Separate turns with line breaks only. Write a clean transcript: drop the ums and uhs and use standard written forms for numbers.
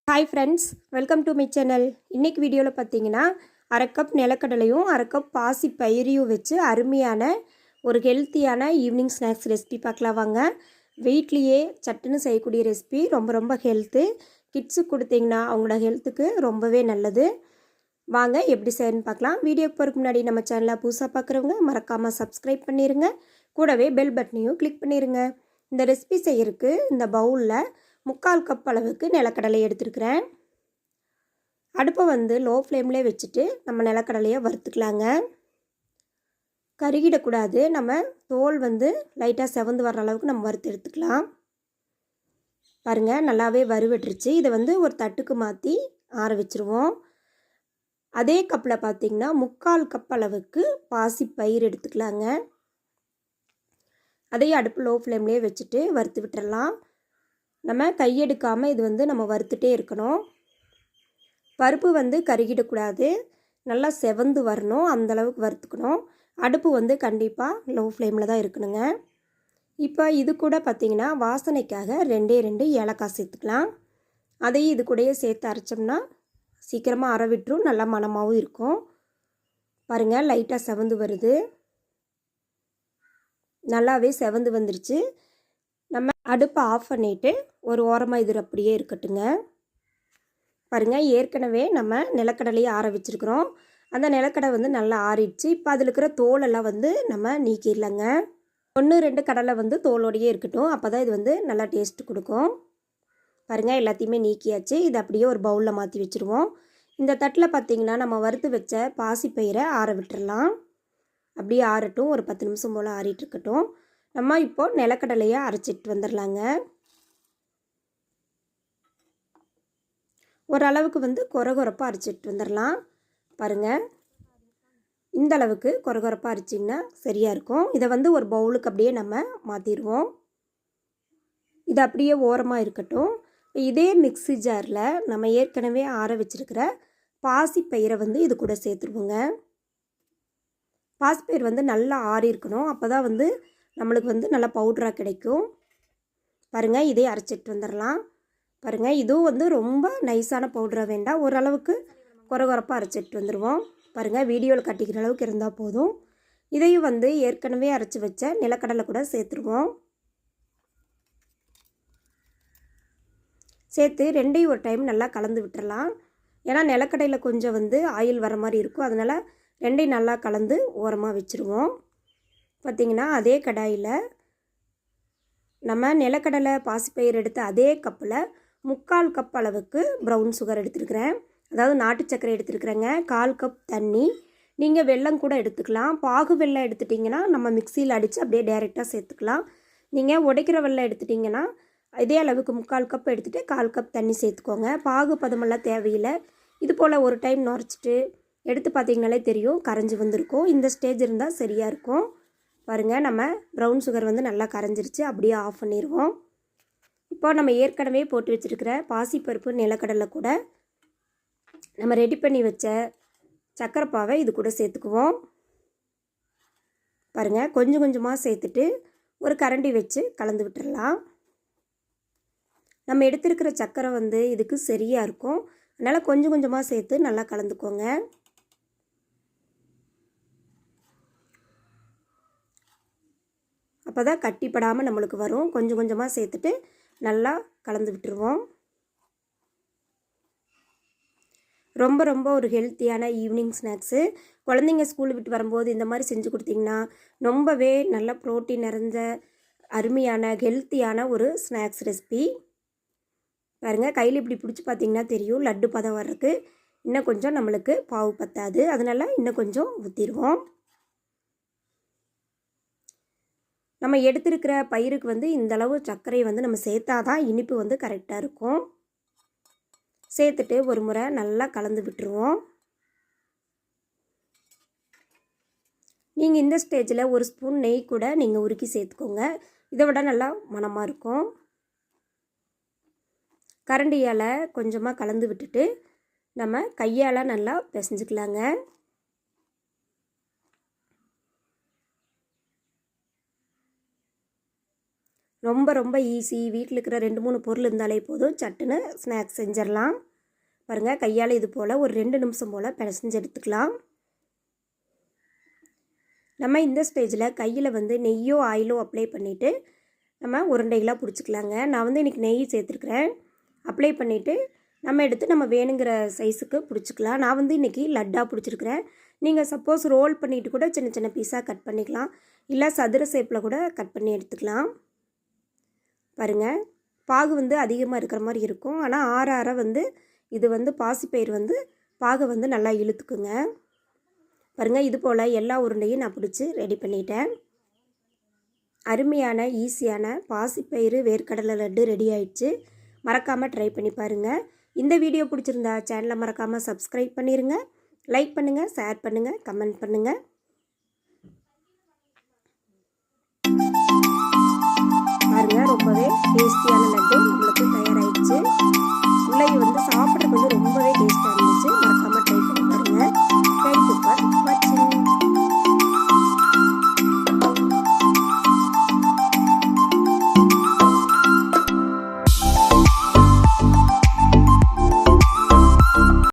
Hi friends, welcome to my channel. இன்றைக்கி வீடியோவில் பார்த்தீங்கன்னா அரை கப் நிலக்கடலையும் அரை கப் பாசி பயிரையும் வச்சு அருமையான ஒரு ஹெல்த்தியான ஈவினிங் ஸ்நாக்ஸ் ரெசிபி பார்க்கலாம் வாங்க. வீட்லேயே சட்டுன்னு செய்யக்கூடிய ரெசிபி, ரொம்ப ஹெல்த்து. கிட்ஸுக்கு கொடுத்தீங்கன்னா அவங்களோட ஹெல்த்துக்கு ரொம்பவே நல்லது. வாங்க எப்படி செய்யணும்னு பார்க்கலாம். வீடியோக்கு போகிறதுக்கு முன்னாடி நம்ம சேனலை புதுசாக பார்க்குறவங்க மறக்காமல் சப்ஸ்கிரைப் பண்ணிடுங்க. கூடவே பெல் பட்டனையும் கிளிக் பண்ணிடுங்க. இந்த ரெசிபி செய்யறதுக்கு இந்த பவுலில் 3/4 கப் அளவுக்கு நிலக்கடலை எடுத்துருக்கிறேன். அடுப்பை லோ ஃப்ளேம்லேயே வச்சுட்டு நம்ம நிலக்கடலையை வறுத்துக்கலாங்க. கருகிடக்கூடாது. நம்ம தோல் லைட்டாக செவந்து வர்ற அளவுக்கு நம்ம வறுத்து எடுத்துக்கலாம். பாருங்கள், நல்லாவே வறுவட்டுருச்சு. இதை ஒரு தட்டுக்கு மாற்றி ஆற வச்சுருவோம். அதே கப்பில் பார்த்திங்கன்னா 3/4 கப் அளவுக்கு பாசி பயிர் எடுத்துக்கலாங்க. அதையும் அடுப்பு லோ ஃப்ளேம்லேயே வச்சுட்டு வறுத்து விட்டுறலாம். நம்ம கையெடுக்காமல் இது நம்ம வறுத்துட்டே இருக்கணும். பருப்பு கருகிடக்கூடாது. நல்லா செவந்து வரணும், அந்தளவுக்கு வறுத்துக்கணும். அடுப்பு கண்டிப்பாக லோ ஃப்ளேமில் தான் இருக்கணுங்க. இப்போ இது கூட பார்த்திங்கன்னா வாசனைக்காக 2 ஏலக்காய் சேர்த்துக்கலாம். அதையும் இது கூடயே சேர்த்து அரைச்சோம்னா சீக்கிரமாக அரை விட்டுரும், நல்லா மணமாகவும் இருக்கும். பாருங்கள், லைட்டாக செவந்து வருது. நல்லாவே செவந்து வந்துருச்சு. நம்ம அடுப்பை ஆஃப் பண்ணிவிட்டு ஒரு ஓரமாக இது அப்படியே இருக்கட்டுங்க. பாருங்கள், ஏற்கனவே நம்ம நிலக்கடலையை ஆற வச்சுருக்குறோம். அந்த நிலக்கடலை நல்லா ஆறிடுச்சு. இப்போ அதில் இருக்கிற தோலெல்லாம் நம்ம நீக்கிடலாங்க. 1-2 கடலை தோலோடையே இருக்கட்டும். அப்போ தான் இது நல்லா டேஸ்ட்டு கொடுக்கும். பாருங்கள், எல்லாத்தையுமே நீக்கியாச்சு. இது அப்படியே ஒரு பவுலில் மாற்றி வச்சுருவோம். இந்த தட்டில் பார்த்திங்கன்னா நம்ம வறுத்து வச்ச பாசிப்பயிரை ஆற விட்டுறலாம். அப்படியே ஆறட்டும். ஒரு 10 நிமிஷம் போல் ஆறிட்டு இருக்கட்டும். நம்ம இப்போது நிலக்கடலையை அரைச்சிட்டு வந்துடலாங்க. ஓரளவுக்கு கொரகொரப்பாக அரைச்சிட்டு வந்துடலாம். பாருங்கள், இந்த அளவுக்கு கொரகொரப்பாக அரைச்சிங்கன்னா சரியாக இருக்கும். இதை ஒரு பவுலுக்கு அப்படியே நம்ம மாற்றிடுவோம். இது அப்படியே ஓரமாக இருக்கட்டும். இதே மிக்ஸி ஜாரில் நம்ம ஏற்கனவே ஆற வச்சுருக்கிற பாசிப்பயிரை இது கூட சேர்த்துருவோங்க. பாசிப்பயிர் நல்லா ஆறி இருக்கணும். அப்போ தான் நம்மளுக்கு நல்லா பவுட்ராக கிடைக்கும். பாருங்கள், இதே அரைச்சிட்டு வந்துடலாம். பாருங்கள், இதுவும் ரொம்ப நைஸான பவுட்ராக வேண்டாம். ஓரளவுக்கு கொரகொரப்பாக அரைச்சிட்டு வந்துடுவோம். பாருங்கள், வீடியோவில் கட்டிக்கிற அளவுக்கு இருந்தால் போதும். இதையும் ஏற்கனவே அரைச்சி வச்ச நிலக்கடலை கூட சேர்த்துருவோம். சேர்த்து ரெண்டையும் ஒரு டைம் நல்லா கலந்து விட்டுறலாம். ஏன்னா நிலக்கடையில் கொஞ்சம் ஆயில் வர மாதிரி இருக்கும். அதனால் ரெண்டையும் நல்லா கலந்து ஓரமாக வச்சுருவோம். பார்த்திங்கன்னா அதே கடாயில் நம்ம நிலக்கடலை பாசிப்பயிர் எடுத்து அதே கப்பில் 3/4 கப் அளவுக்கு ப்ரௌன் சுகர் எடுத்துருக்கிறேன். அதாவது நாட்டு சர்க்கரை எடுத்துருக்குறேங்க. 1/4 கப் தண்ணி. நீங்கள் வெல்லம் கூட எடுத்துக்கலாம். பாகு வெல்லம் எடுத்துட்டிங்கன்னா நம்ம மிக்சியில் அடித்து அப்படியே டைரெக்டாக சேர்த்துக்கலாம். நீங்கள் உடைக்கிற வெல்லம் எடுத்துட்டிங்கன்னா இதே அளவுக்கு 3/4 கப் எடுத்துகிட்டு 1/4 கப் தண்ணி சேர்த்துக்கோங்க. பாகு பதமெல்லாம் தேவையில்லை. இது போல் ஒரு டைம் நுரைச்சிட்டு எடுத்து பார்த்திங்கனாலே தெரியும், கரைஞ்சி வந்திருக்கும். இந்த ஸ்டேஜ் இருந்தால் சரியாக இருக்கும். பாருங்கள், நம்ம ப்ரௌன் சுகர் நல்லா கரைஞ்சிருச்சு. அப்படியே ஆஃப் பண்ணிடுவோம். இப்போ நம்ம ஏற்கனவே போட்டு வச்சுருக்கிற பாசிப்பருப்பு நிலக்கடலை கூட நம்ம ரெடி பண்ணி வச்ச சர்க்கரை பாவை இது கூட சேர்த்துக்குவோம். பாருங்கள், கொஞ்சம் கொஞ்சமாக சேர்த்துட்டு ஒரு கரண்டி வச்சு கலந்து விட்டுடலாம். நம்ம எடுத்துருக்கிற சர்க்கரை இதுக்கு சரியாக இருக்கும். அதனால் கொஞ்சம் கொஞ்சமாக சேர்த்து நல்லா கலந்துக்கோங்க. அப்போ தான் கட்டிப்படாமல் நம்மளுக்கு வரும். கொஞ்சம் கொஞ்சமாக சேர்த்துட்டு நல்லா கலந்து விட்டுருவோம். ரொம்ப ஒரு ஹெல்த்தியான ஈவினிங் ஸ்நாக்ஸு. குழந்தைங்க ஸ்கூல் விட்டு வரும்போது இந்த மாதிரி செஞ்சு கொடுத்திங்கன்னா ரொம்பவே நல்ல ப்ரோட்டீன் நிறைஞ்ச அருமையான ஹெல்த்தியான ஒரு ஸ்நாக்ஸ் ரெசிபி. பாருங்கள், கையில் இப்படி பிடிச்சி பார்த்திங்கன்னா தெரியும், லட்டு பதம் வர்றதுக்கு இன்னும் கொஞ்சம் நம்மளுக்கு பாவு பத்தாது. அதனால் இன்னும் கொஞ்சம் ஊற்றிடுவோம். நம்ம எடுத்துருக்கிற பயிருக்கு இந்தளவு சர்க்கரை நம்ம சேர்த்தா தான் இனிப்பு கரெக்டாக இருக்கும். சேர்த்துட்டு ஒரு முறை நல்லா கலந்து விட்டுருவோம். நீங்கள் இந்த ஸ்டேஜில் ஒரு ஸ்பூன் நெய் கூட நீங்கள் உருக்கி சேர்த்துக்கோங்க. இதை விட நல்லா மணமாக இருக்கும். கரண்டியால் கொஞ்சமாக கலந்து விட்டுட்டு நம்ம கையால் நல்லா பிசைஞ்சுக்கலாங்க. ரொம்ப ரொம்ப ஈஸி. வீட்டில் இருக்கிற 2-3 பொருள் இருந்தாலே போதும், சட்டுன்னு ஸ்நாக்ஸ் செஞ்சிடலாம். பாருங்கள், கையால் இது போல் ஒரு 2 நிமிஷம் போல் பிசைஞ்சு எடுத்துக்கலாம். நம்ம இந்த ஸ்டேஜில் கையில் வந்து நெய்யோ ஆயிலோ அப்ளை பண்ணிவிட்டு நம்ம உருண்டைகளாக பிடிச்சிக்கலாங்க. நான் வந்து இன்றைக்கி நெய் சேர்த்துருக்குறேன். அப்ளை பண்ணிவிட்டு நம்ம எடுத்து நம்ம வேணுங்கிற சைஸுக்கு பிடிச்சிக்கலாம். நான் வந்து இன்றைக்கி லட்டாக பிடிச்சிருக்கிறேன். நீங்கள் சப்போஸ் ரோல் பண்ணிவிட்டு கூட சின்ன சின்ன பீஸாக கட் பண்ணிக்கலாம், இல்லை சதுர ஷேப்பில் கூட கட் பண்ணி எடுத்துக்கலாம். பாருங்கள், பாகு வந்து அதிகமாக இருக்கிற மாதிரி இருக்கும். ஆனால் ஆற ஆற வந்து இது வந்து பாசிப்பயிறு வந்து பாகை வந்து நல்லா இழுத்துக்குங்க. பாருங்கள், இது போல் எல்லா உருண்டையும் நான் பிடிச்சி ரெடி பண்ணிட்டேன். அருமையான ஈஸியான பாசிப்பயிறு வேர்க்கடலை லட்டு ரெடி ஆயிடுச்சு. மறக்காமல் ட்ரை பண்ணி பாருங்கள். இந்த வீடியோ பிடிச்சிருந்தா சேனலை மறக்காமல் சப்ஸ்கிரைப் பண்ணிடுங்க. லைக் பண்ணுங்கள், ஷேர் பண்ணுங்கள், கமெண்ட் பண்ணுங்கள். பாருங்கள், ரொம்பவே டேஸ்டியான லட்டு நம்மளுக்கு தயாராகிடுச்சு. உள்ளே வந்து